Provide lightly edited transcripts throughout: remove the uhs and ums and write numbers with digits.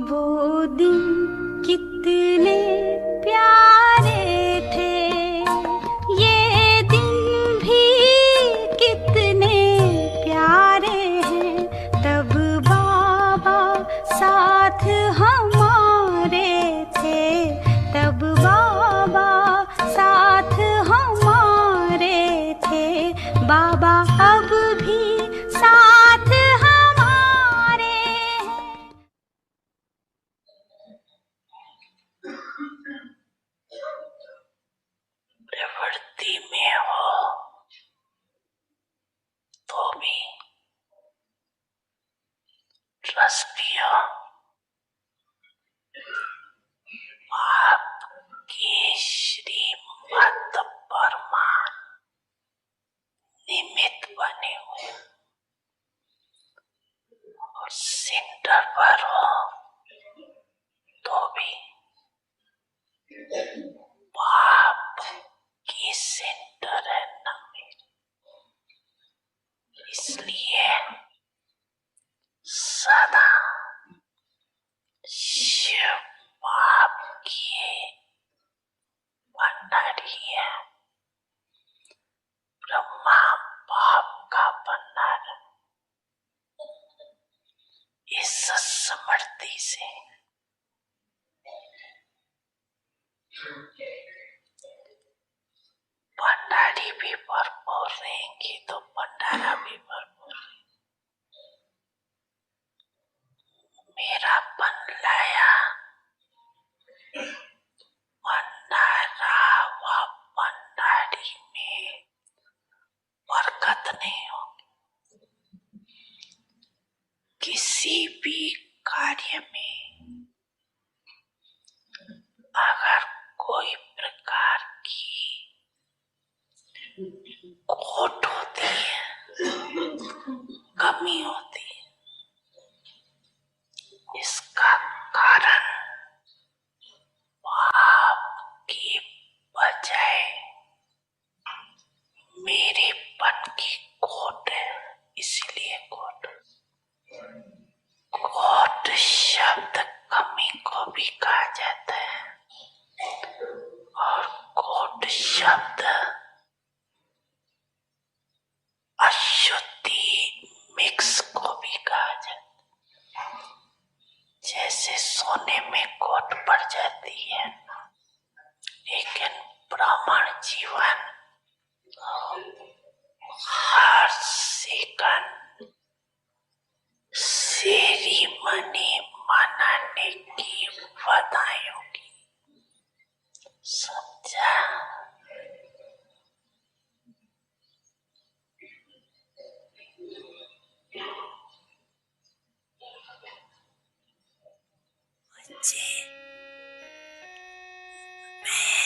वो दिन कितने प्यारे थे, ये दिन भी कितने प्यारे हैं। तब बाबा साथ हमारे थे, तब बाबा साथ हमारे थे। बाबा अब भी साथ हमारे हैं। प्रवृत्ति में हो तो भी रस पियो। आपके श्रीमत परमा निमित्त बने हुए और सेंटर पर हो तो भी पाप की सेंटर है न मेरे। इसलिए सदा शिव पाप किए भंडारी है, ब्रह्मा पाप का भंडार। इस स्मृति से भंडारी भी भरपूर रहेंगी तो भंडारा भी भरपूर रहेंगे। मेरा पन लाया भंडारा व भंडारी में बरकत नहीं होगी। किसी भी कार्य में अगर कोई प्रकार की खोट होती है, कमी होती है, इसका कारण पाप की बजाय मेरेपन की खोट है। इसलिए खोट शब्द कमी को भी कहा जाता है और खोट शब्द अशुद्धि मिक्स को भी कहा जाता है। जैसे सोने में खोट पड़ जाती है, लेकिन ब्राह्मण जीवन हर सेकंड सेरेमनी मनाने की बधाइयों की। समझा? मुझे मैं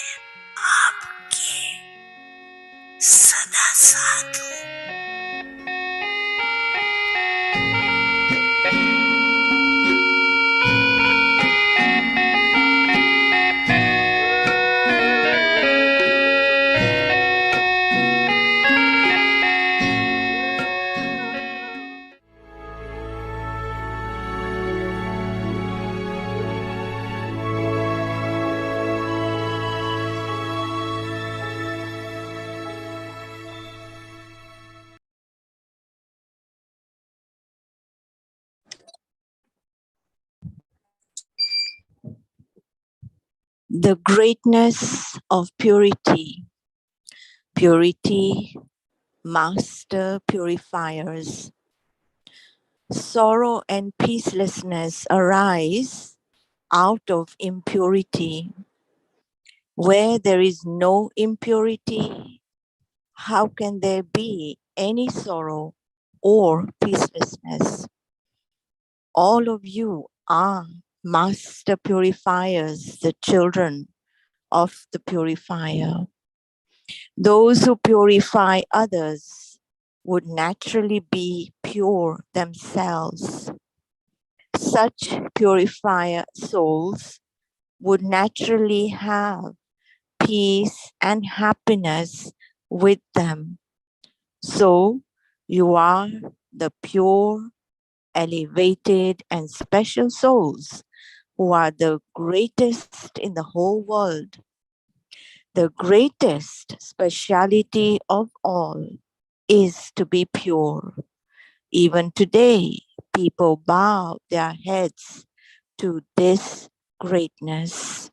आपके सदा साथ हूँ। The greatness of purity. Purity, master purifiers. Sorrow and peacelessness arise out of impurity. Where there is no impurity, how can there be any sorrow or peacelessness? All of you are master purifiers, the children of the purifier. Those who purify others would naturally be pure themselves. Such purifier souls would naturally have peace and happiness with them. So you are the pure, elevated, and special souls who are the greatest in the whole world. The greatest speciality of all is to be pure. Even today, people bow their heads to this greatness.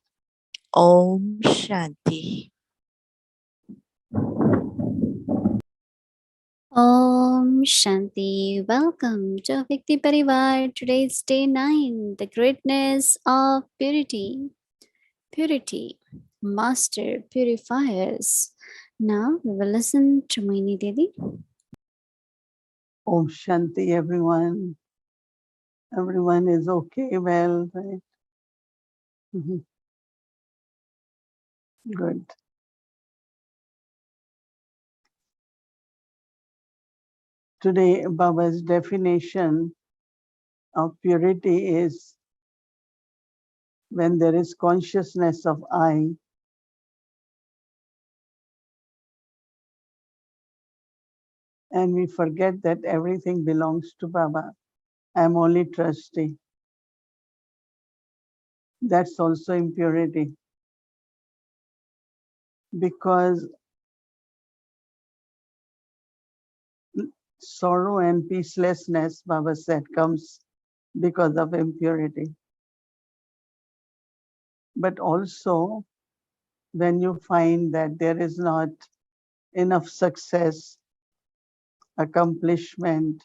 Om Shanti. Om Shanti. Welcome to Vikti Parivar. Today's day 9, the greatness of purity. Purity. Master Purifiers. Now we will listen to Mohini Didi. Om Shanti, everyone. Everyone is okay, well, right? Good. Today, Baba's definition of purity is when there is consciousness of I, and we forget that everything belongs to Baba. I'm only trustee. That's also impurity. Because sorrow and peacelessness, Baba said, comes because of impurity. But also, when you find that there is not enough success, accomplishment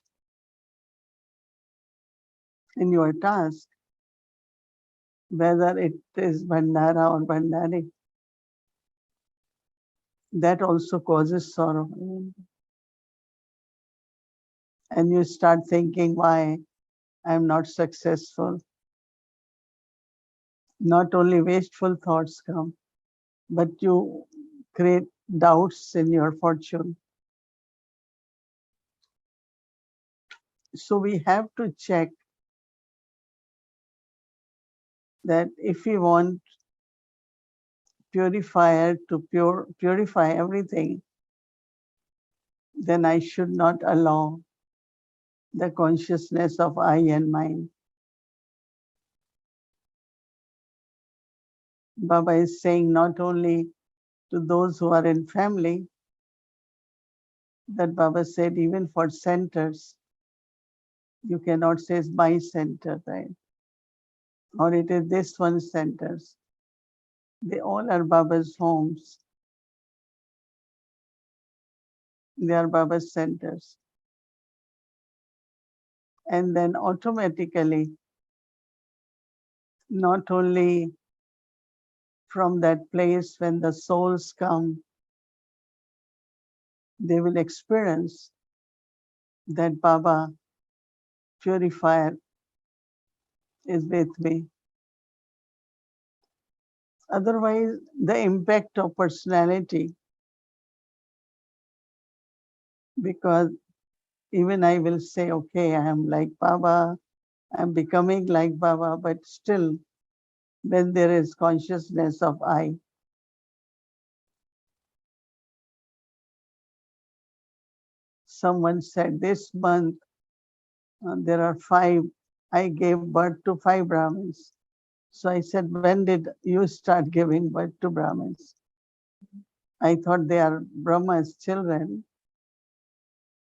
in your task, whether it is Bandara or Bandari, that also causes sorrow. And you start thinking why I'm not successful. Not only wasteful thoughts come, but you create doubts in your fortune. So we have to check that if we want purifier to purify everything, then I should not allow the consciousness of I and mine. Baba is saying not only to those who are in family, that Baba said even for centers, you cannot say it's my center, right? Or it is this one's centers. They all are Baba's homes. They are Baba's centers. And then automatically, not only from that place when the souls come, they will experience that Baba purifier is with me. Otherwise, the impact of personality, because even I will say, okay, I am like Baba, I'm becoming like Baba, but still, when there is consciousness of I, someone said this month there are 5, I gave birth to 5 Brahmins. So I said, when did you start giving birth to Brahmins? I thought they are Brahma's children,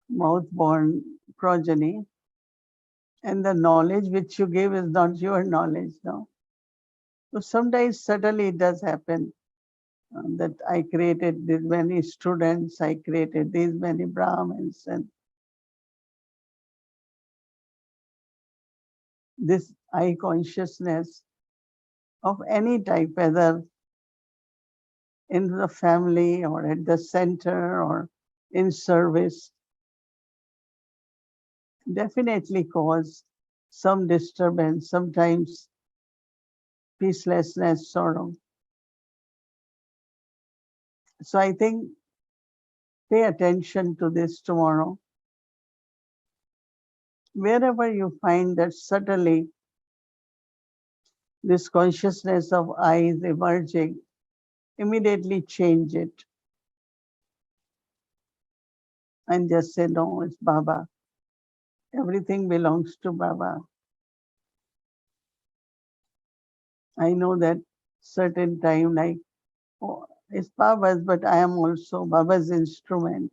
mouth-born progeny, and the knowledge which you give is not your knowledge now. So sometimes certainly it does happen that I created this many students, I created these many Brahmins, and this I consciousness of any type, whether in the family or at the center or in service, definitely cause some disturbance, sometimes peacelessness, sorrow. So I think pay attention to this tomorrow. Wherever you find that subtly this consciousness of I is emerging, immediately change it and just say, no, it's Baba. Everything belongs to Baba. I know that certain time, like, oh, it's Baba's, but I am also Baba's instrument.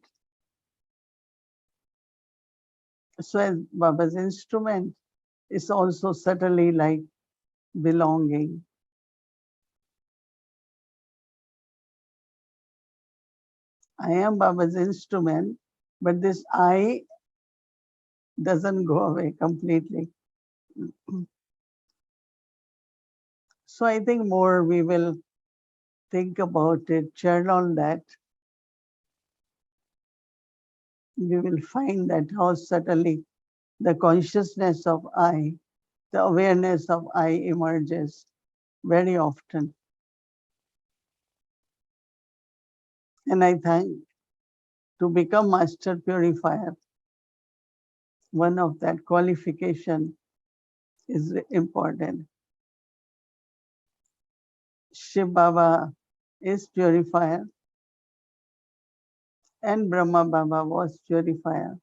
So as Baba's instrument, it's also subtly like belonging. I am Baba's instrument, but this I doesn't go away completely. So I think more we will think about it, churn on that. We will find that how subtly the consciousness of I, the awareness of I emerges very often. And I think to become master purifier, one of that qualification is important. Shiv Baba is purifier and Brahma Baba was purifier.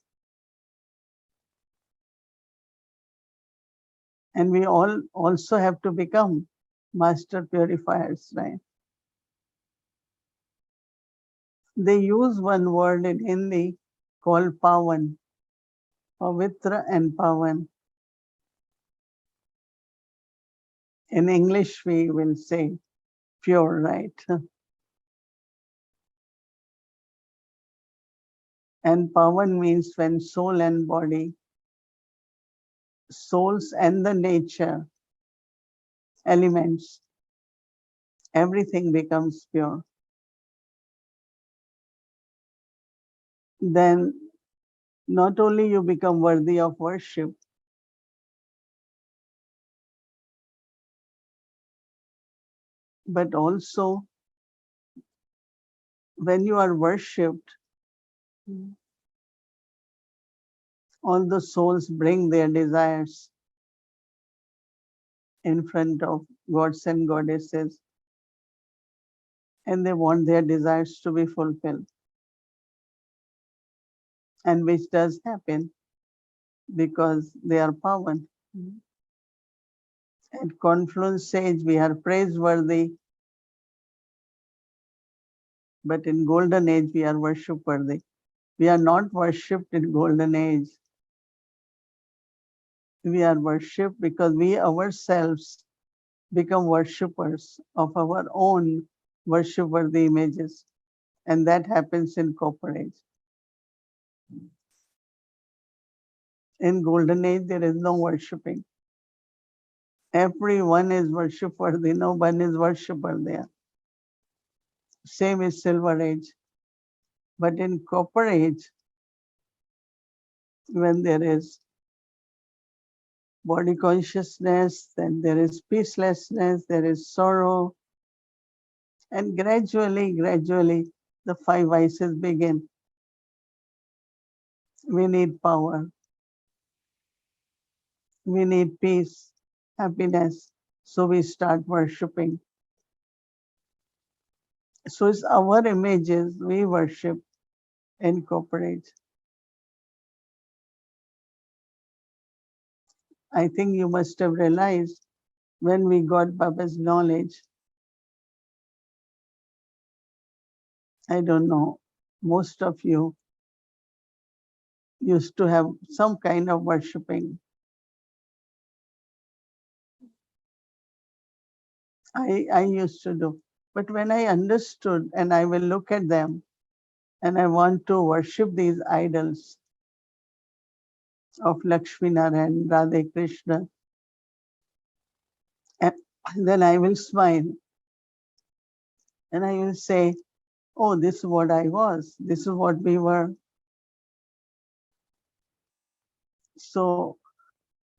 And we all also have to become master purifiers, right? They use one word in Hindi called Pavan, Pavitra and Pavan. In English, we will say pure, right? And Pavan means when soul and body, souls and the nature, elements, everything becomes pure. Then not only you become worthy of worship, but also when you are worshipped, all the souls bring their desires in front of gods and goddesses, and they want their desires to be fulfilled. And which does happen because they are pavan. At confluence stage, we are praiseworthy, but in golden age, we are worship worthy. We are not worshipped in golden age. We are worshipped because we ourselves become worshippers of our own worship worthy images. And that happens in copper age. In golden age, there is no worshipping. Everyone is worship worthy. No one is worshipper there. Same is silver age. But in copper age, when there is body consciousness, then there is peacelessness, there is sorrow, and gradually, the five vices begin. We need power, we need peace, happiness, so we start worshipping. So it's our images we worship and cooperate. I think you must have realized when we got Baba's knowledge, I don't know, most of you used to have some kind of worshipping. I used to do. But when I understood and I will look at them and I want to worship these idols of Lakshmi Narayan, Radhe Krishna, and then I will smile and I will say, oh, this is what I was, this is what we were. So,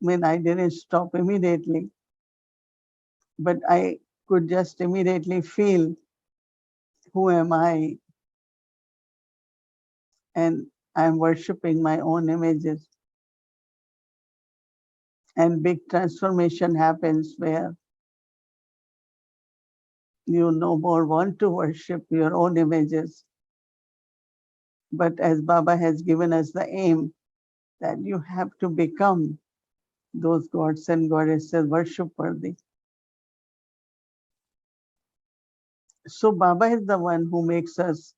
I didn't stop immediately, but I could just immediately feel who am I, and I'm worshipping my own images. And big transformation happens where you no more want to worship your own images. But as Baba has given us the aim that you have to become those gods and goddesses worship worthy. So Baba is the one who makes us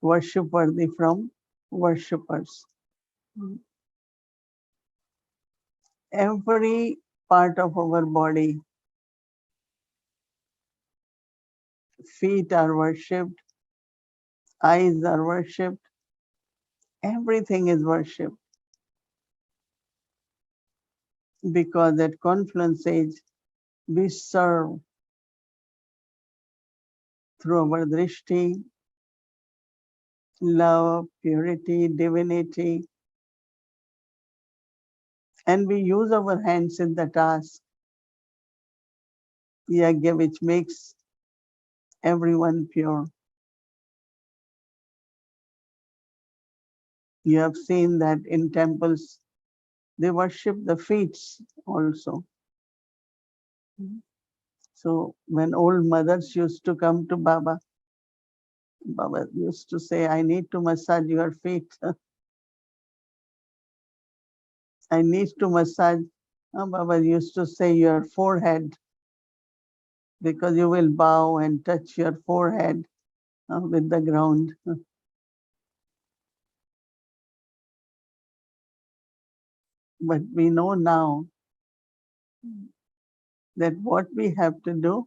worship worthy from worshippers. Every part of our body, feet are worshipped, eyes are worshipped, everything is worshipped. Because at confluence age, we serve through our drishti, love, purity, divinity, and we use our hands in the task, yagya, which makes everyone pure. You have seen that in temples, they worship the feet also. So when old mothers used to come to Baba, Baba used to say, I need to massage your feet. I need to massage. Baba used to say your forehead, because you will bow and touch your forehead with the ground. But we know now that what we have to do,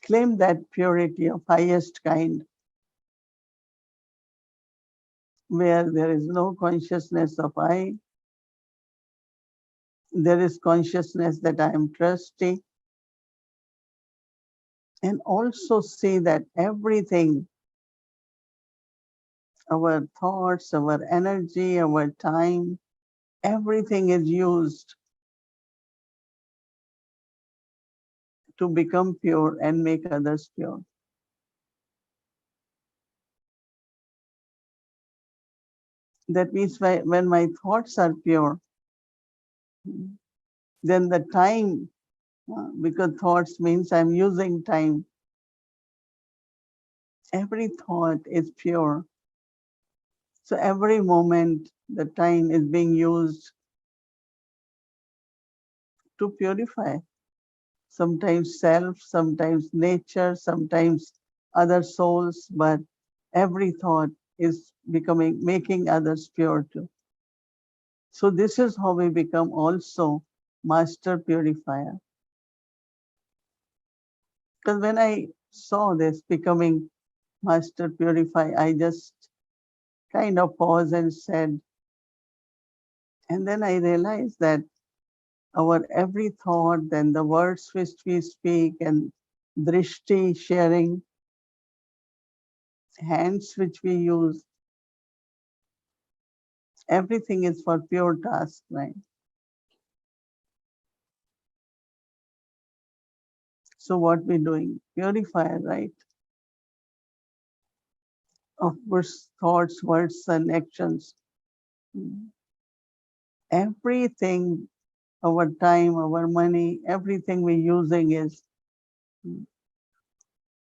claim that purity of highest kind, where there is no consciousness of I, there is consciousness that I am trusty, and also see that everything, our thoughts, our energy, our time, everything is used to become pure and make others pure. That means when my thoughts are pure, then the time, because thoughts means I'm using time, every thought is pure. So every moment, the time is being used to purify. Sometimes self, sometimes nature, sometimes other souls, but every thought is making others pure too. So this is how we become also master purifier. Because when I saw this becoming master purifier, I just kind of paused and said, and then I realized that our every thought and the words which we speak and drishti sharing, hands which we use, everything is for pure task, right? So what we're doing? Purifier, right? Of course, thoughts, words, and actions. Everything, our time, our money, everything we're using is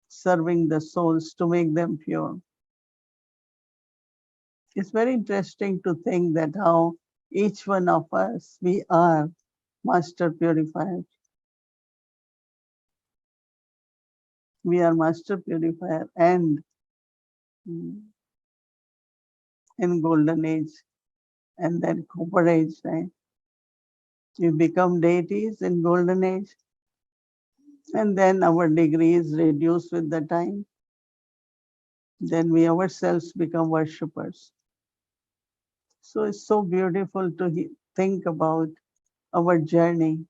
serving the souls to make them pure. It's very interesting to think that how each one of us, we are master purifiers. We are master purifier and in golden age and then copper age, right? We become deities in golden age and then our degrees reduce with the time. Then we ourselves become worshippers. So it's so beautiful to think about our journey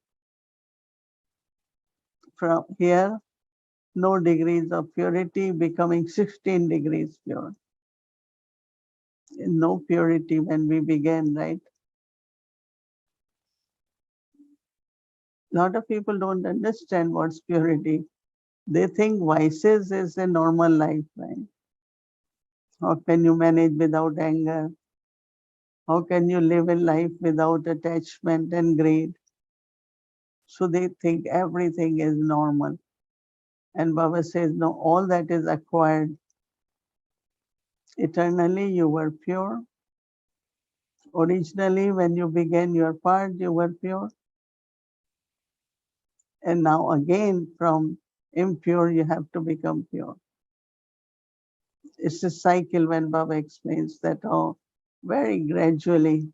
from here, no degrees of purity, becoming 16 degrees pure. No purity when we began, right? A lot of people don't understand what's purity. They think vices is a normal life, right? How can you manage without anger? How can you live a life without attachment and greed? So they think everything is normal. And Baba says, no, all that is acquired. Eternally, you were pure. Originally, when you began your path, you were pure. And now again, from impure, you have to become pure. It's a cycle when Baba explains that how very gradually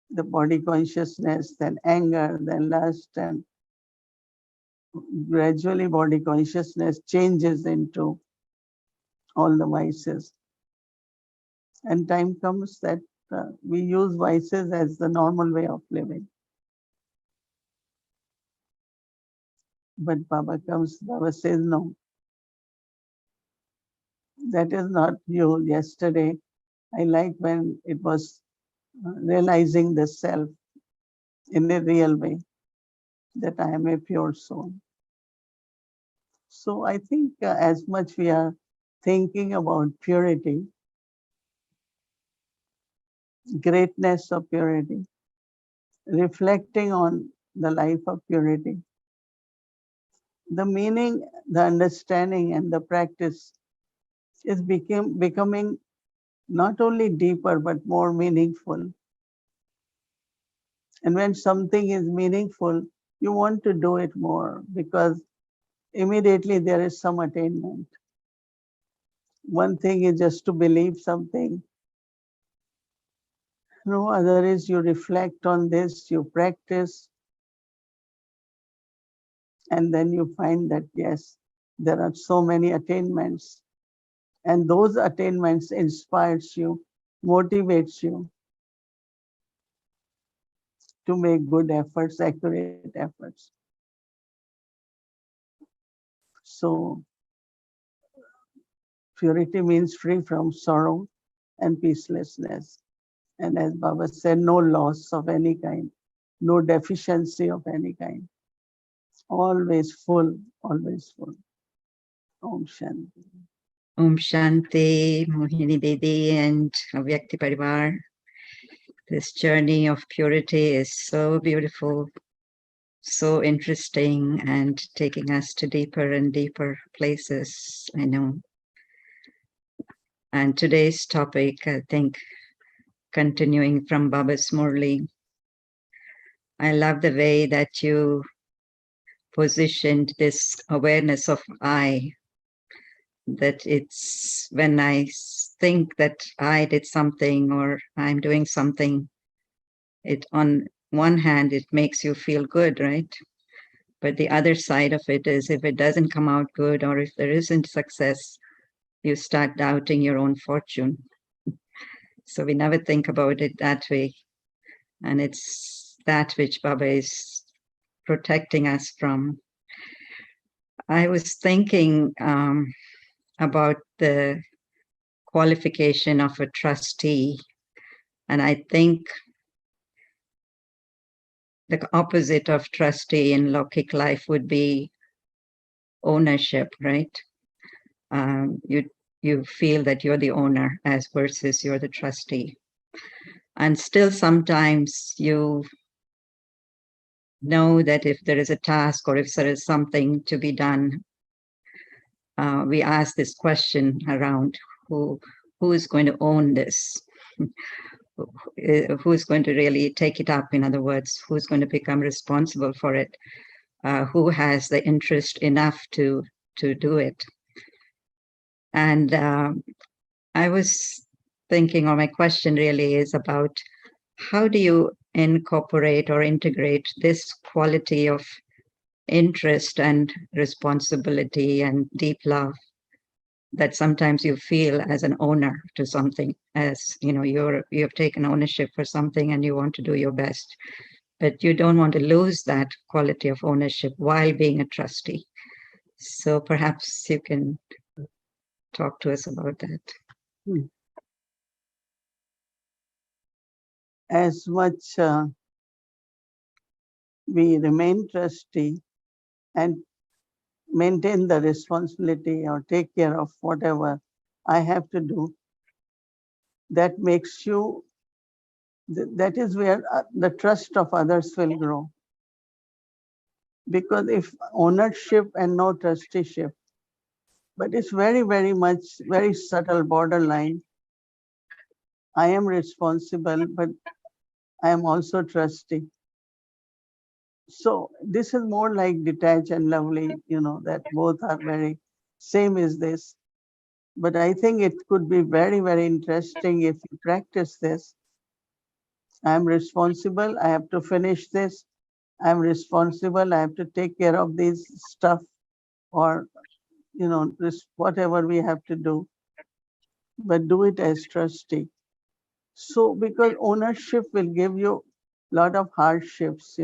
the body consciousness, then anger, then lust, and gradually body consciousness changes into all the vices. And time comes that we use vices as the normal way of living. But Baba says, no, that is not you. Yesterday, I like when it was realizing the self in a real way, that I am a pure soul. So I think as much we are thinking about purity, greatness of purity, reflecting on the life of purity, the meaning, the understanding, and the practice is becoming not only deeper but more meaningful. And when something is meaningful, you want to do it more because immediately there is some attainment. One thing is just to believe something. No, other is you reflect on this, you practice, and then you find that yes, there are so many attainments. And those attainments inspires you, motivates you to make good efforts, accurate efforts. So purity means free from sorrow and peacelessness. And as Baba said, no loss of any kind, no deficiency of any kind. Always full, always full. Om Shanti. Om Shanti, Mohini Didi, and Vyakti Parivar. This journey of purity is so beautiful, so interesting, and taking us to deeper and deeper places, I know. And today's topic, I think, continuing from Baba's Murli, I love the way that you positioned this awareness of I, that it's when I think that I did something or I'm doing something, it on one hand, it makes you feel good, right? But the other side of it is if it doesn't come out good or if there isn't success, you start doubting your own fortune. So we never think about it that way. And it's that which Baba is protecting us from. I was thinking about the qualification of a trustee. And I think the opposite of trustee in Lokik life would be ownership, right? You feel that you're the owner as versus you're the trustee. And still sometimes you know that if there is a task or if there is something to be done, we ask this question around who is going to own this? Who is going to really take it up? In other words, who's going to become responsible for it? Who has the interest enough to do it? And I was thinking, or my question really is about how do you incorporate or integrate this quality of interest and responsibility and deep love that sometimes you feel as an owner to something, as you know, you've taken ownership for something and you want to do your best, but you don't want to lose that quality of ownership while being a trustee. So perhaps you can talk to us about that. As much we remain trustee and maintain the responsibility or take care of whatever I have to do, that makes you, that is where the trust of others will grow. Because if ownership and no trusteeship, but it's very, very much, very subtle borderline. I am responsible, but I am also trustee. So this is more like detached and lovely, that both are very same as this. But I think it could be very, very interesting if you practice this. I'm responsible. I have to finish this. I'm responsible. I have to take care of this stuff, or, this whatever we have to do, but do it as trustee. So because ownership will give you a lot of hardships,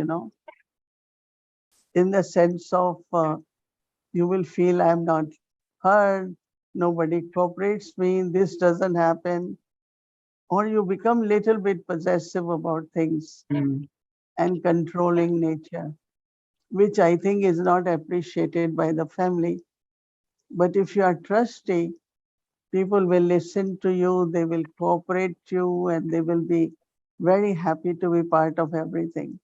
in the sense of you will feel I'm not heard, nobody cooperates me, this doesn't happen, or you become little bit possessive about things Mm. and controlling nature, which I think is not appreciated by the family. But if you are trusty, people will listen to you, they will cooperate you, and they will be very happy to be part of everything.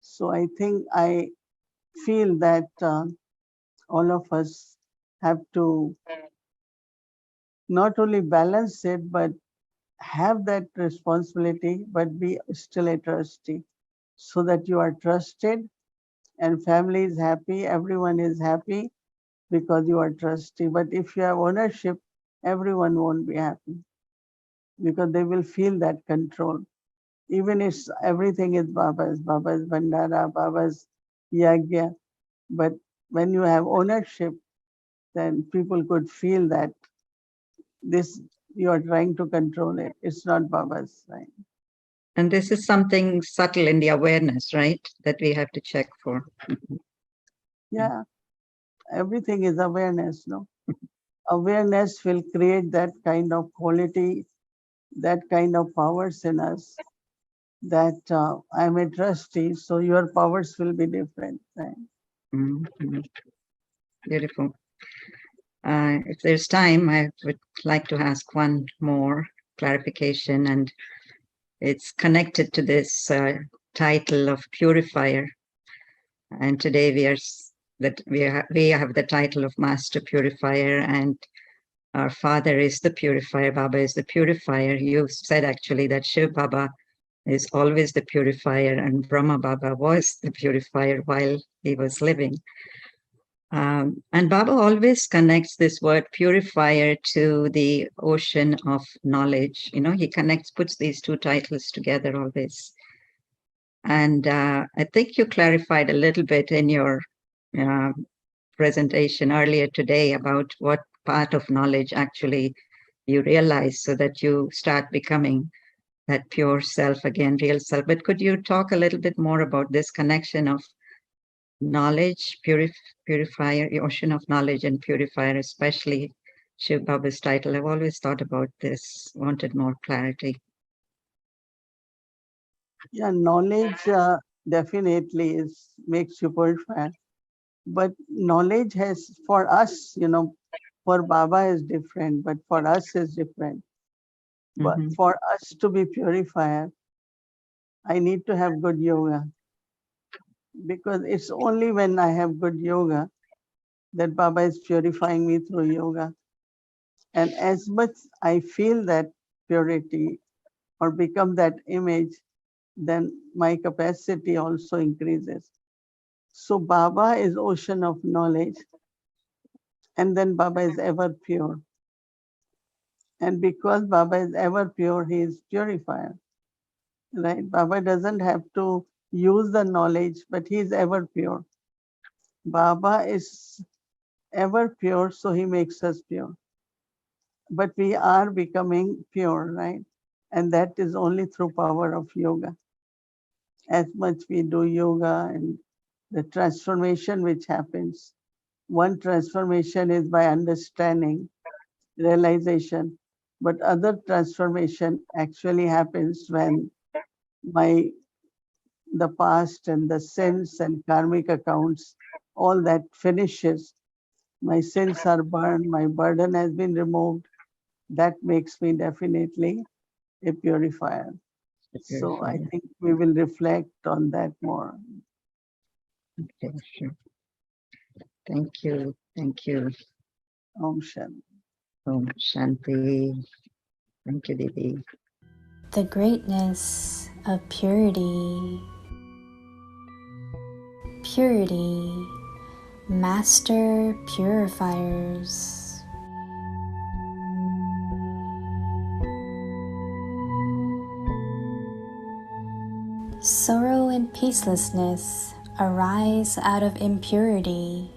So I think I feel that all of us have to not only balance it, but have that responsibility, but be still a trustee, so that you are trusted and family is happy, everyone is happy because you are trustee. But if you have ownership, everyone won't be happy because they will feel that control. Even if everything is Baba's Bandara, Baba's Yagya, but when you have ownership, then people could feel that this you are trying to control it. It's not Baba's, right? And this is something subtle in the awareness, right? That we have to check for. Yeah, everything is awareness, no? Awareness will create that kind of quality, that kind of powers in us, that I'm a trustee, so your powers will be different, right? Mhm. Beautiful. If there's time, I would like to ask one more clarification, and it's connected to this title of purifier. And today we have the title of Master Purifier, and our father is the purifier. Baba is the purifier. You said actually that Shiv Baba is always the purifier, and Brahma Baba was the purifier while he was living. And Baba always connects this word purifier to the ocean of knowledge. He puts these two titles together always. And I think you clarified a little bit in your uh, presentation earlier today about what part of knowledge actually you realize so that you start becoming that pure self again, real self. But could you talk a little bit more about this connection of knowledge, purifier, ocean of knowledge and purifier, especially Shiv Baba's title? I've always thought about this, wanted more clarity. Yeah, knowledge definitely makes you purified. But knowledge has, for us, for Baba is different, but for us is different. But Mm-hmm. for us to be purifier, I need to have good yoga, because it's only when I have good yoga that Baba is purifying me through yoga. And as much I feel that purity or become that image, then my capacity also increases. So Baba is ocean of knowledge, and then Baba is ever pure. And because Baba is ever pure, he is purifier. Right? Baba doesn't have to use the knowledge, but he is ever pure. Baba is ever pure, so he makes us pure. But we are becoming pure, right? And that is only through power of yoga. As much we do yoga and the transformation which happens. One transformation is by understanding, realization, but other transformation actually happens when my the past and the sins and karmic accounts, all that finishes. My sins are burned, my burden has been removed. That makes me definitely a purifier. The So I purifier. think we will reflect on that more. Okay, sure. Thank you. Thank you. Om Shanti. Om Shanti. Thank you, Didi. The greatness of purity. purity, Master Purifiers. Sorrow and peacelessness arise out of impurity.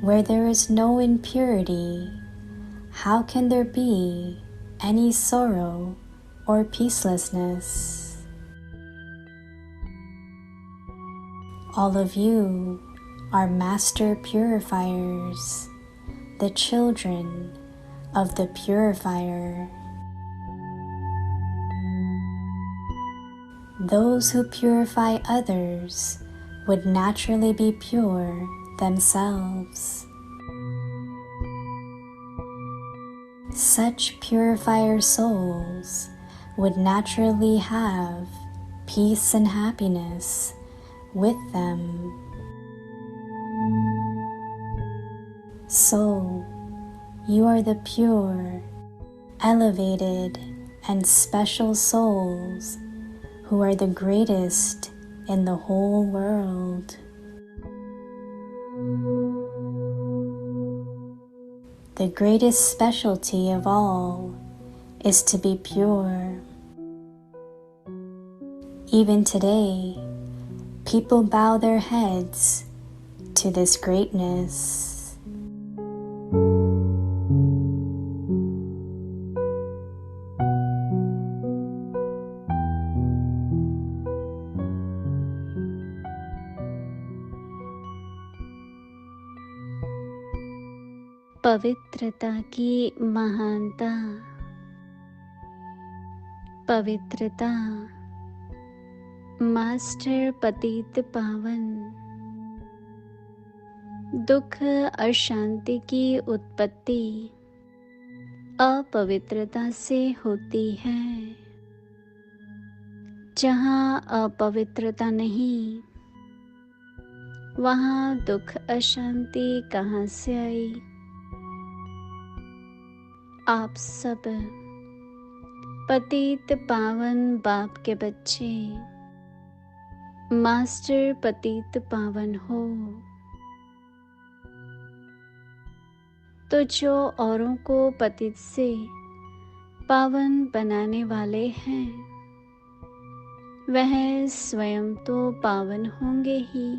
Where there is no impurity, how can there be any sorrow or peacelessness? All of you are Master Purifiers, the children of the Purifier. Those who purify others would naturally be pure themselves. Such purifier souls would naturally have peace and happiness with them. So, you are the pure, elevated, and special souls who are the greatest in the whole world. The greatest specialty of all is to be pure. Even today, people bow their heads to this greatness. पवित्रता की महानता, पवित्रता, master पतित पावन, दुख और शांति की उत्पत्ति अपवित्रता से होती है। जहाँ अपवित्रता नहीं, वहाँ दुख अशांति कहाँ से आई? आप सब पतित पावन बाप के बच्चे मास्टर पतित पावन हो, तो जो औरों को पतित से पावन बनाने वाले हैं, वह स्वयं तो पावन होंगे ही।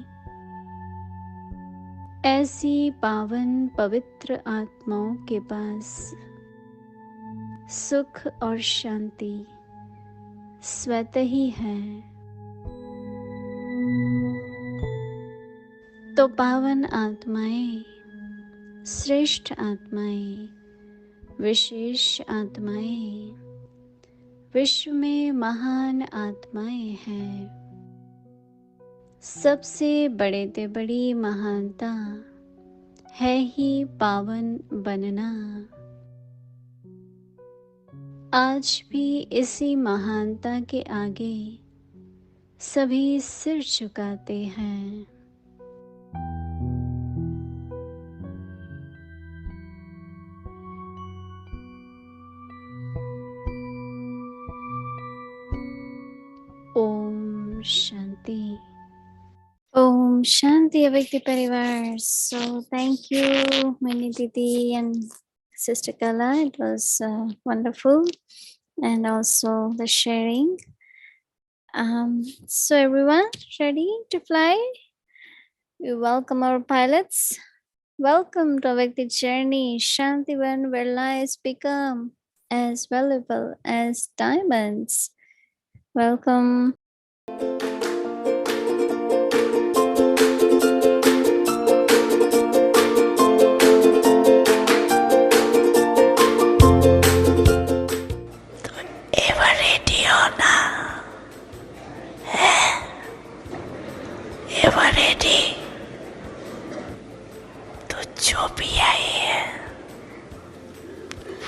ऐसी पावन पवित्र आत्माओं के पास सुख और शांति स्वतः ही है। तो पावन आत्माएं, श्रेष्ठ आत्माएं, विशेष आत्माएं, विश्व में महान आत्माएं हैं। सबसे बड़े से बड़ी महानता है ही पावन बनना। आज भी इसी महानता के आगे सभी सिर झुकाते हैं। Om Shanti. Om Shanti Avyakti Parivar. So thank you, Mohini Didi and Sister Kala. It was wonderful, and also the sharing. So everyone ready to fly? We welcome our pilots. Welcome to Avyakti journey, Shantivan, where lives become as valuable as diamonds. Welcome. जो भी आई है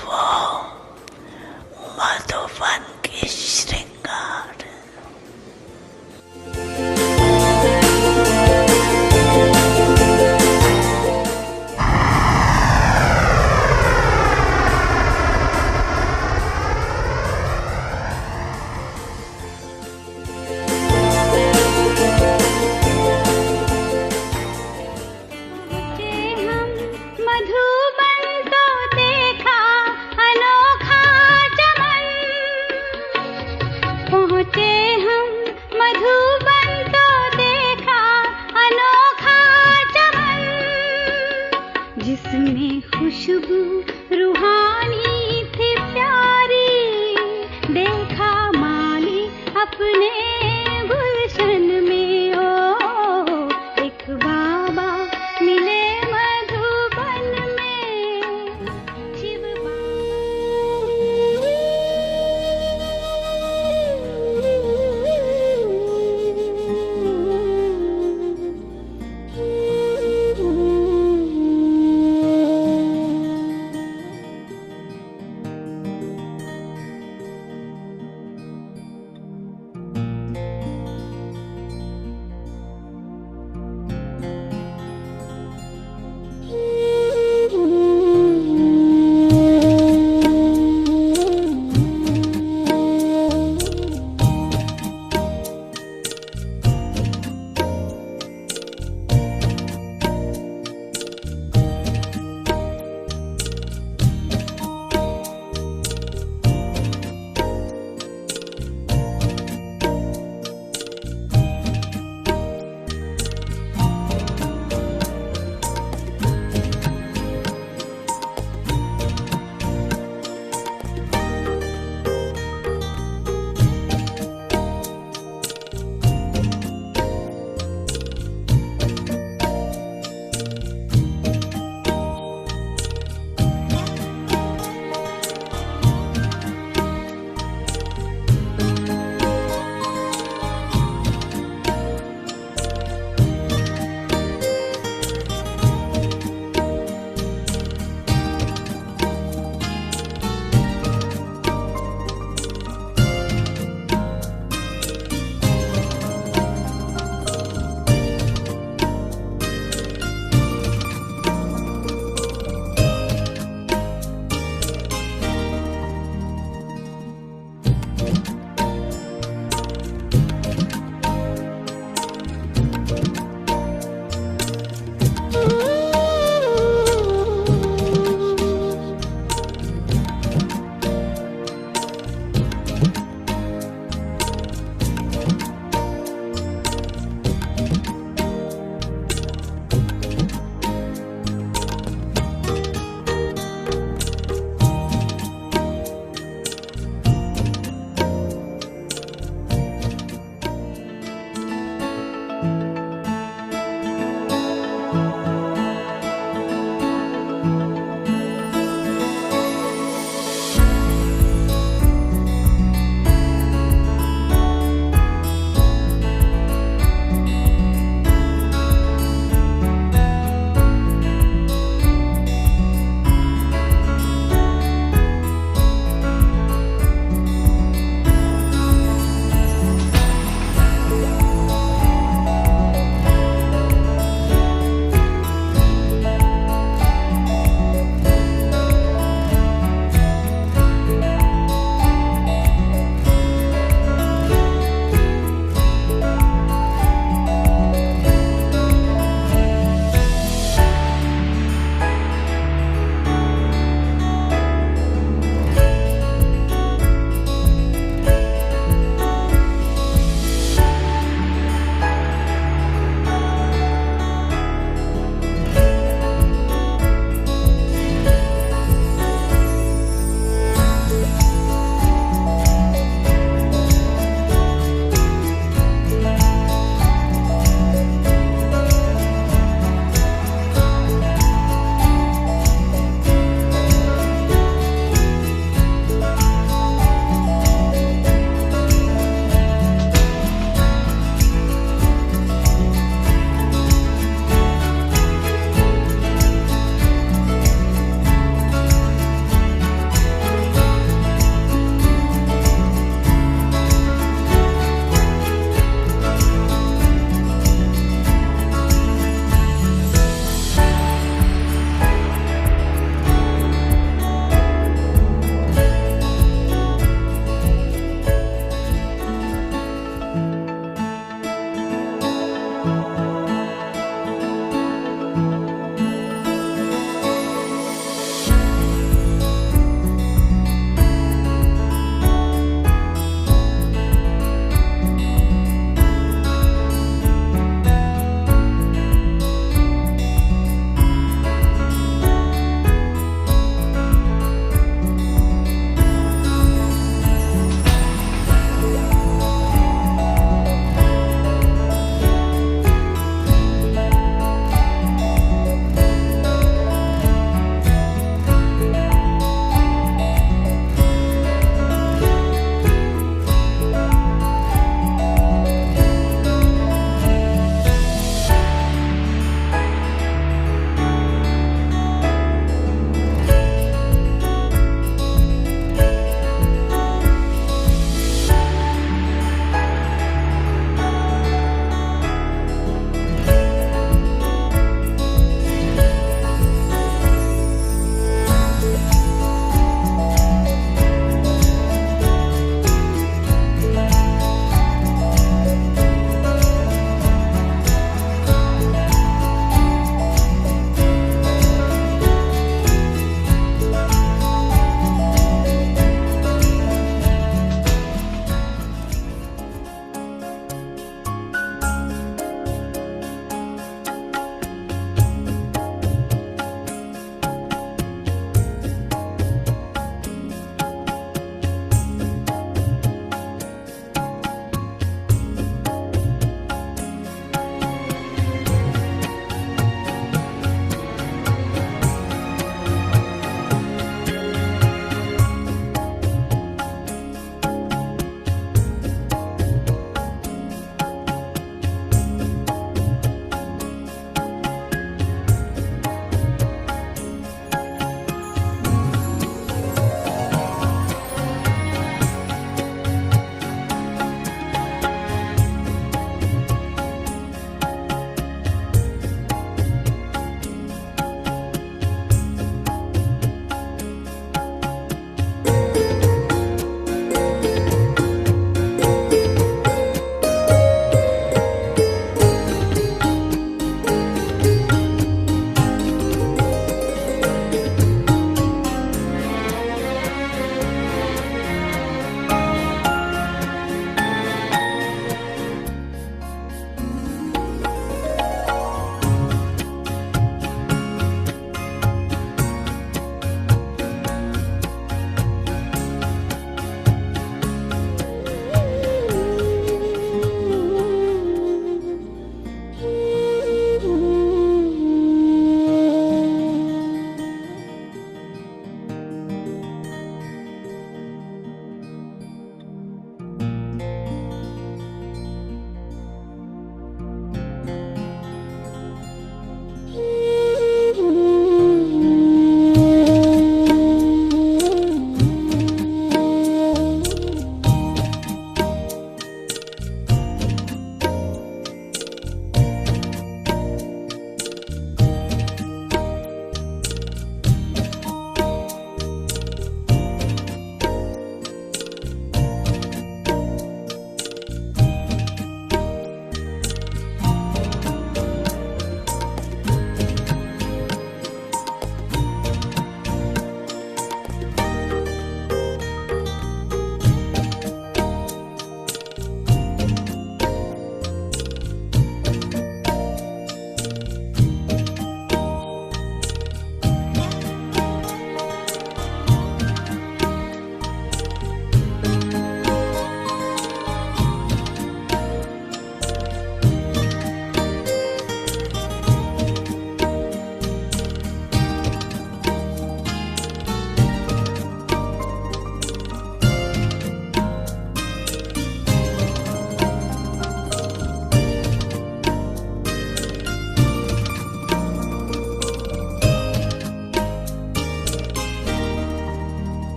वो मधुबन के श्रृंगार।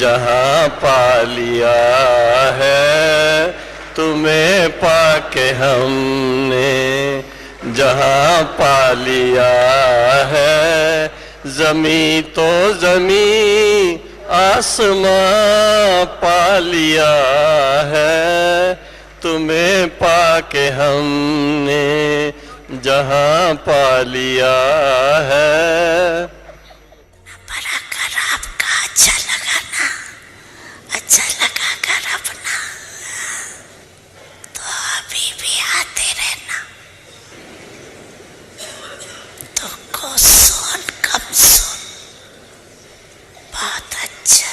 जहाँ पा लिया है तुम्हें पाके हमने, जहाँ पा लिया है जमी तो जमी आसमां पा लिया है तुम्हें पाके हमने, जहाँ पा लिया है। बड़ा कर आपका अच्छा लगा ना, अच्छा लगा कर अपना तो अभी भी आते रहना। तो को सुन कम सुन, बहुत अच्छा।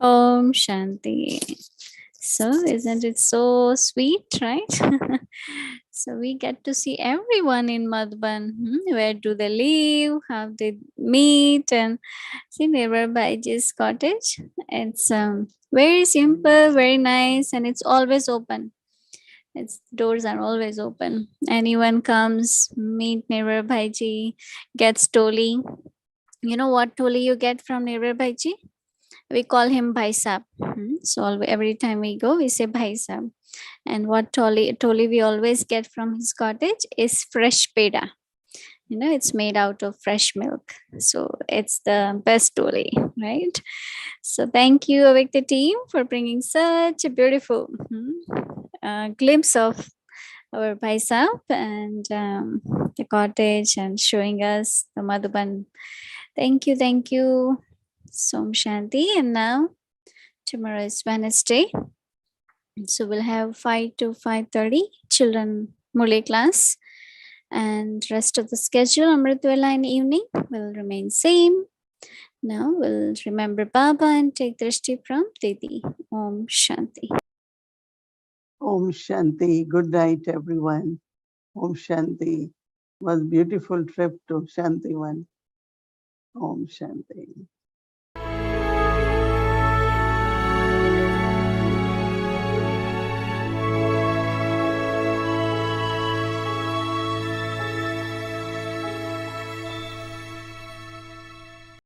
Om Shanti. So, isn't it so sweet, right? So, we get to see everyone in Madhuban. Where do they live? How they meet? And see, neighbor Baiji's cottage. It's very simple, very nice, and it's always open. Its doors are always open. Anyone comes, meet neighbor Bhaiji, gets toli. You know what toli you get from neighbor Bhaiji? We call him Bhai Sab. So every time we go, we say Bhai Sab. And what toli we always get from his cottage is fresh peda. You know, it's made out of fresh milk. So it's the best toli, right? So thank you, Avikta team, for bringing such a beautiful glimpse of our Bhai Sab and the cottage and showing us the Madhuban. Thank you, thank you. Som Shanti. And now tomorrow is Wednesday, so we'll have 5 to 5:30 children Murli class, and rest of the schedule Amritwala in evening will remain same. Now we'll remember Baba and take drishti from Didi. Om Shanti. Om Shanti. Good night, everyone. Om Shanti. Was beautiful trip to Shanti One. Om Shanti.